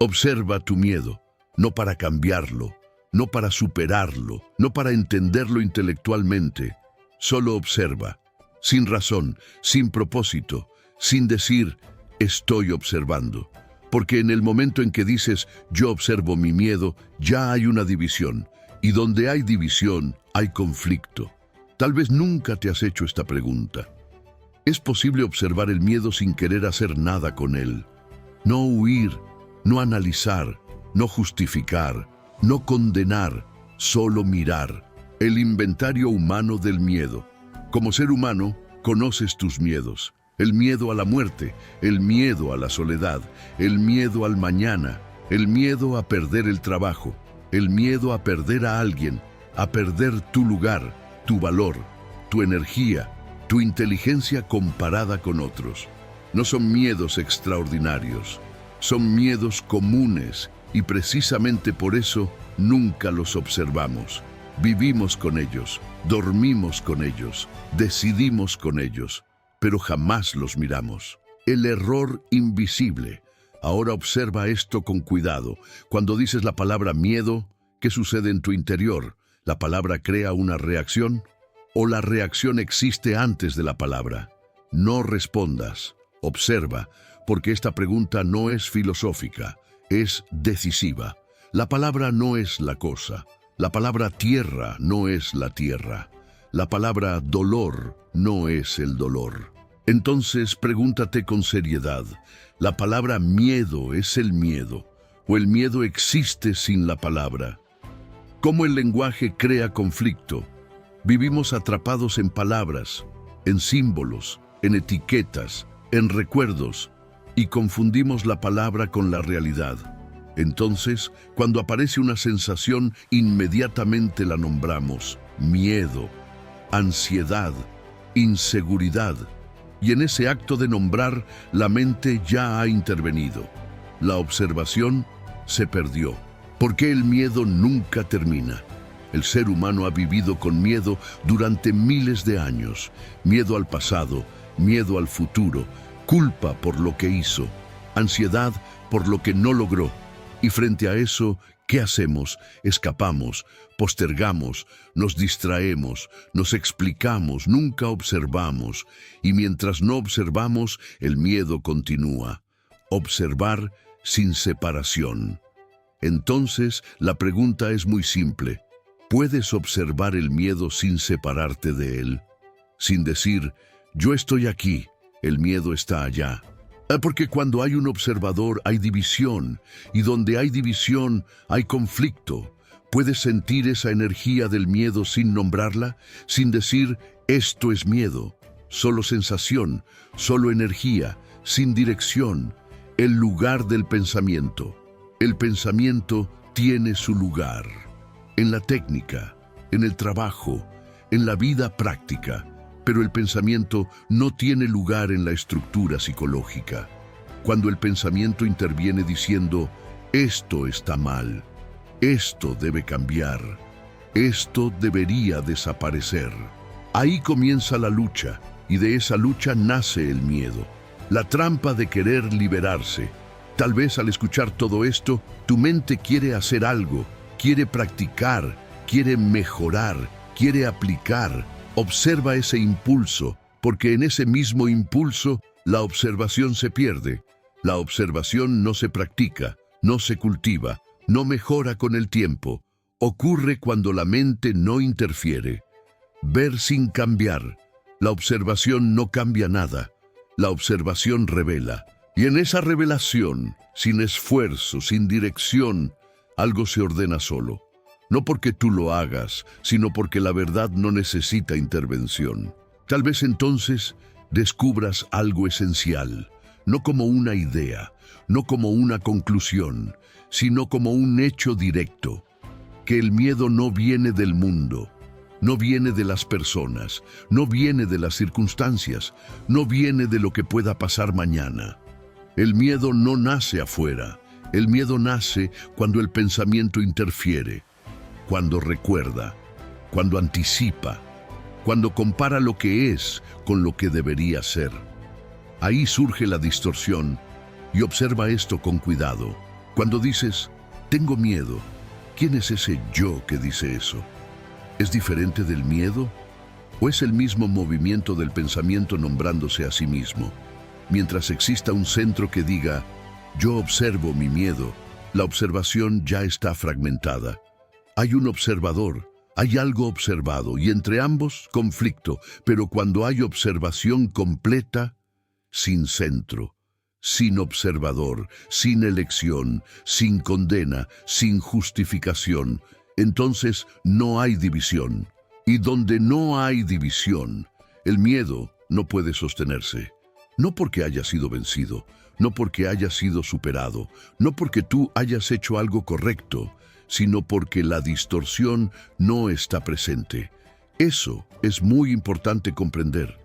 Observa tu miedo, no para cambiarlo, no para superarlo, no para entenderlo intelectualmente. Solo observa, sin razón, sin propósito, sin decir, estoy observando. Porque en el momento en que dices, yo observo mi miedo, ya hay una división. Y donde hay división, hay conflicto. Tal vez nunca te has hecho esta pregunta. ¿Es posible observar el miedo sin querer hacer nada con él? No huir, no analizar, no justificar, no condenar, solo mirar. El inventario humano del miedo. Como ser humano, conoces tus miedos. El miedo a la muerte, el miedo a la soledad, el miedo al mañana, el miedo a perder el trabajo, el miedo a perder a alguien, a perder tu lugar, tu valor, tu energía, tu inteligencia comparada con otros. No son miedos extraordinarios, son miedos comunes y precisamente por eso nunca los observamos. Vivimos con ellos, dormimos con ellos, decidimos con ellos, pero jamás los miramos. El error invisible. Ahora observa esto con cuidado. Cuando dices la palabra miedo, ¿qué sucede en tu interior? ¿La palabra crea una reacción? ¿O la reacción existe antes de la palabra? No respondas. Observa, porque esta pregunta no es filosófica, es decisiva. La palabra no es la cosa. La palabra tierra no es la tierra. La palabra dolor no es el dolor. Entonces pregúntate con seriedad, ¿la palabra miedo es el miedo? ¿O el miedo existe sin la palabra? ¿Cómo el lenguaje crea conflicto? Vivimos atrapados en palabras, en símbolos, en etiquetas, en recuerdos, y confundimos la palabra con la realidad. Entonces, cuando aparece una sensación, inmediatamente la nombramos miedo, ansiedad, inseguridad. Y en ese acto de nombrar, la mente ya ha intervenido. La observación se perdió. Porque el miedo nunca termina. El ser humano ha vivido con miedo durante miles de años. Miedo al pasado, miedo al futuro, culpa por lo que hizo, ansiedad por lo que no logró. Y frente a eso, ¿qué hacemos? Escapamos, postergamos, nos distraemos, nos explicamos, nunca observamos. Y mientras no observamos, el miedo continúa. Observar sin separación. Entonces, la pregunta es muy simple. ¿Puedes observar el miedo sin separarte de él? Sin decir, yo estoy aquí, el miedo está allá. Porque cuando hay un observador hay división, y donde hay división hay conflicto. ¿Puedes sentir esa energía del miedo sin nombrarla? Sin decir, esto es miedo. Solo sensación, solo energía, sin dirección. El lugar del pensamiento. El pensamiento tiene su lugar. En la técnica, en el trabajo, en la vida práctica. Pero el pensamiento no tiene lugar en la estructura psicológica. Cuando el pensamiento interviene diciendo, esto está mal, esto debe cambiar, esto debería desaparecer. Ahí comienza la lucha, y de esa lucha nace el miedo. La trampa de querer liberarse. Tal vez al escuchar todo esto, tu mente quiere hacer algo, quiere practicar, quiere mejorar, quiere aplicar. Observa ese impulso, porque en ese mismo impulso la observación se pierde. La observación no se practica, no se cultiva, no mejora con el tiempo. Ocurre cuando la mente no interfiere. Ver sin cambiar. La observación no cambia nada. La observación revela. Y en esa revelación, sin esfuerzo, sin dirección, algo se ordena solo. No porque tú lo hagas, sino porque la verdad no necesita intervención. Tal vez entonces descubras algo esencial, no como una idea, no como una conclusión, sino como un hecho directo. Que el miedo no viene del mundo, no viene de las personas, no viene de las circunstancias, no viene de lo que pueda pasar mañana. El miedo no nace afuera, el miedo nace cuando el pensamiento interfiere. Cuando recuerda, cuando anticipa, cuando compara lo que es con lo que debería ser. Ahí surge la distorsión y observa esto con cuidado. Cuando dices, tengo miedo, ¿quién es ese yo que dice eso? ¿Es diferente del miedo? ¿O es el mismo movimiento del pensamiento nombrándose a sí mismo? Mientras exista un centro que diga, yo observo mi miedo, la observación ya está fragmentada. Hay un observador, hay algo observado, y entre ambos, conflicto, pero cuando hay observación completa, sin centro, sin observador, sin elección, sin condena, sin justificación, entonces no hay división. Y donde no hay división, el miedo no puede sostenerse. No porque haya sido vencido, no porque haya sido superado, no porque tú hayas hecho algo correcto, sino porque la distorsión no está presente. Eso es muy importante comprender.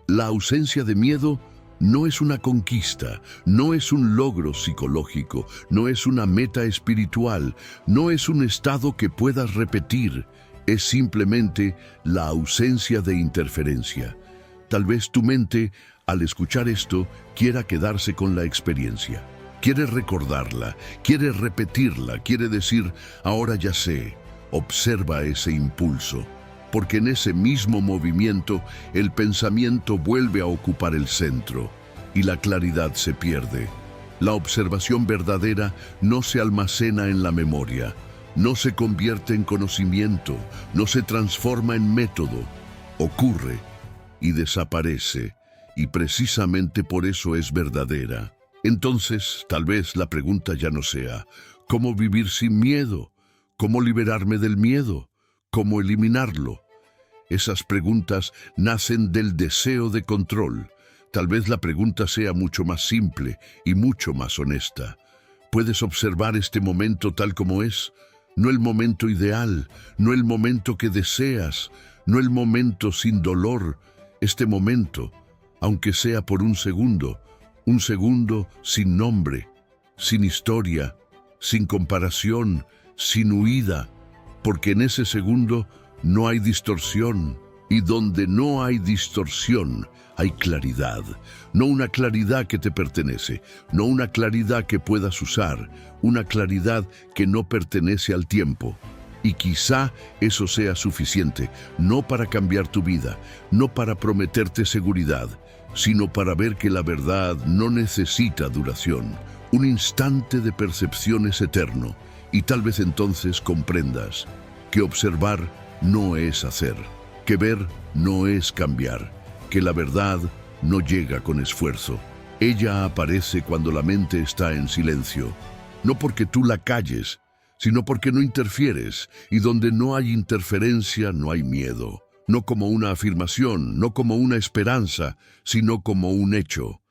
La ausencia de miedo no es una conquista, no es un logro psicológico, no es una meta espiritual, no es un estado que puedas repetir, es simplemente la ausencia de interferencia. Tal vez tu mente, al escuchar esto, quiera quedarse con la experiencia. Quiere recordarla, quiere repetirla, quiere decir, ahora ya sé, observa ese impulso. Porque en ese mismo movimiento el pensamiento vuelve a ocupar el centro y la claridad se pierde. La observación verdadera no se almacena en la memoria, no se convierte en conocimiento, no se transforma en método, ocurre y desaparece, y precisamente por eso es verdadera. Entonces, tal vez la pregunta ya no sea, ¿cómo vivir sin miedo? ¿Cómo liberarme del miedo? ¿Cómo eliminarlo? Esas preguntas nacen del deseo de control. Tal vez la pregunta sea mucho más simple y mucho más honesta. ¿Puedes observar este momento tal como es? No el momento ideal, no el momento que deseas, no el momento sin dolor. Este momento, aunque sea por un segundo sin nombre, sin historia, sin comparación, sin huida, porque en ese segundo no hay distorsión, y donde no hay distorsión, hay claridad. No una claridad que te pertenece, no una claridad que puedas usar, una claridad que no pertenece al tiempo. Y quizá eso sea suficiente, no para cambiar tu vida, no para prometerte seguridad, sino para ver que la verdad no necesita duración. Un instante de percepción es eterno, y tal vez entonces comprendas que observar no es hacer, que ver no es cambiar, que la verdad no llega con esfuerzo. Ella aparece cuando la mente está en silencio, no porque tú la calles, sino porque no interfieres, y donde no hay interferencia no hay miedo. No como una afirmación, no como una esperanza, sino como un hecho.